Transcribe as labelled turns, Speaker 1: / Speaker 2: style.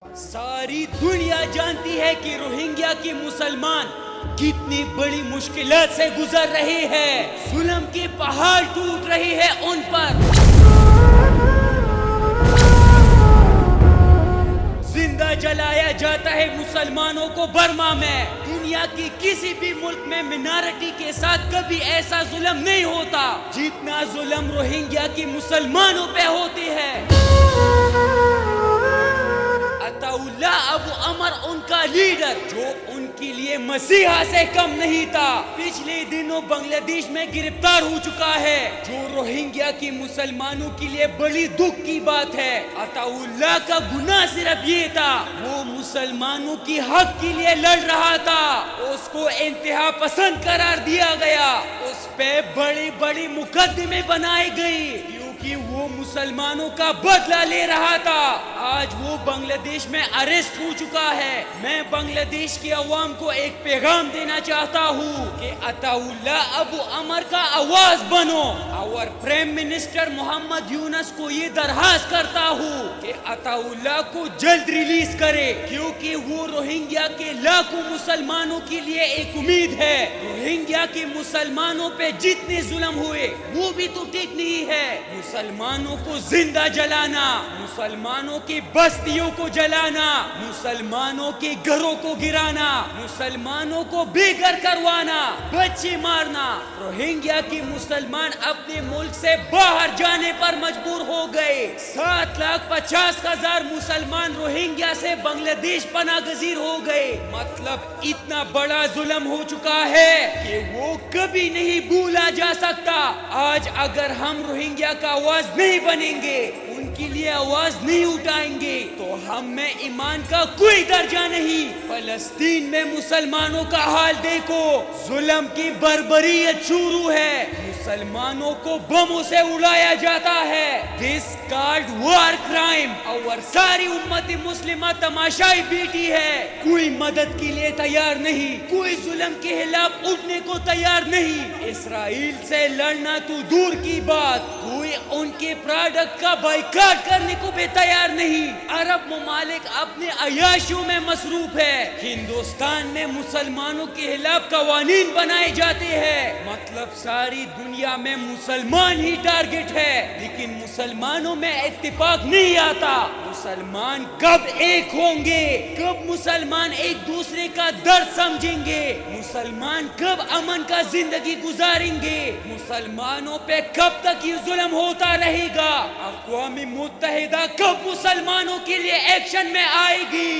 Speaker 1: ساری دنیا جانتی ہے کہ روہنگیا کے مسلمان کتنی بڑی مشکلات سے گزر رہے ہیں. ظلم کے پہاڑ ٹوٹ رہے ہیں ان پر. زندہ جلایا جاتا ہے مسلمانوں کو برما میں. دنیا کے کسی بھی ملک میں منارٹی کے ساتھ کبھی ایسا ظلم نہیں ہوتا جتنا ظلم روہنگیا کے مسلمانوں پہ ہوتے ہیں. عطا اللہ ابو عمر ان کا لیڈر جو ان کے لیے مسیحا سے کم نہیں تھا پچھلے دنوں بنگلہ دیش میں گرفتار ہو چکا ہے جو روہنگیا کے مسلمانوں کے لیے بڑی دکھ کی بات ہے. عطا اللہ کا گناہ صرف یہ تھا وہ مسلمانوں کی حق کے لیے لڑ رہا تھا. اس کو انتہا پسند قرار دیا گیا. اس پہ بڑی بڑی مقدمے بنائے گئے کہ وہ مسلمانوں کا بدلہ لے رہا تھا. آج وہ بنگلہ دیش میں اریسٹ ہو چکا ہے. میں بنگلہ دیش کی عوام کو ایک پیغام دینا چاہتا ہوں کہ عطا اللہ ابو عمر کا آواز بنو. اور پرائم منسٹر محمد یونس کو یہ درخواست کرتا ہوں کہ عطا اللہ کو جلد ریلیز کرے کیونکہ وہ روہنگیا کے لاکھوں مسلمانوں کے لیے ایک امید ہے. روہنگیا کے مسلمانوں پہ جتنے ظلم ہوئے وہ بھی تو ٹھیک نہیں ہے. مسلمانوں کو زندہ جلانا, مسلمانوں کی بستیوں کو جلانا, مسلمانوں کے گھروں کو گرانا, مسلمانوں کو بے گھر کروانا, بچے مارنا. روہنگیا کے مسلمان اپنے ملک سے باہر جانے پر مجبور ہو گئے. 7,50,000 مسلمان روہنگیا سے بنگلہ دیش پناہ گزین ہو گئے. مطلب اتنا بڑا ظلم ہو چکا ہے کہ وہ کبھی نہیں بھولا جا سکتا. آج اگر ہم روہنگیا کا آواز نہیں بنیں گے, ان کے لیے آواز نہیں اٹھائیں گے تو ہم میں ایمان کا کوئی درجہ نہیں. فلسطین میں مسلمانوں کا حال دیکھو, ظلم کی بربریت شروع ہے. مسلمانوں کو بموں سے اڑایا جاتا ہے. دس کالڈ وار کرائم. اور ساری امت مسلمہ تماشائی بیٹھی ہے. کوئی مدد کے لیے تیار نہیں, کوئی ظلم کے خلاف اٹھنے کو تیار نہیں. اسرائیل سے لڑنا تو دور کی بات, کوئی ان کے پروڈکٹ کا بائیکاٹ کرنے کو بھی تیار نہیں. عرب ممالک اپنے عیاشیوں میں مصروف ہے. ہندوستان میں مسلمانوں کے خلاف قوانین بنائے جاتے ہیں. مطلب ساری دنیا میں مسلمان ہی ٹارگٹ ہے, لیکن مسلمانوں میں اتفاق نہیں آتا. مسلمان کب ایک ہوں گے, کب مسلمان ایک دوسرے کا درد سمجھیں گے, مسلمان کب امن کا زندگی گزاریں گے, مسلمانوں پہ کب تک یہ ظلم ہوتا رہے گا. اقوام متحدہ کب مسلمانوں کے لیے ایکشن میں آئے گی.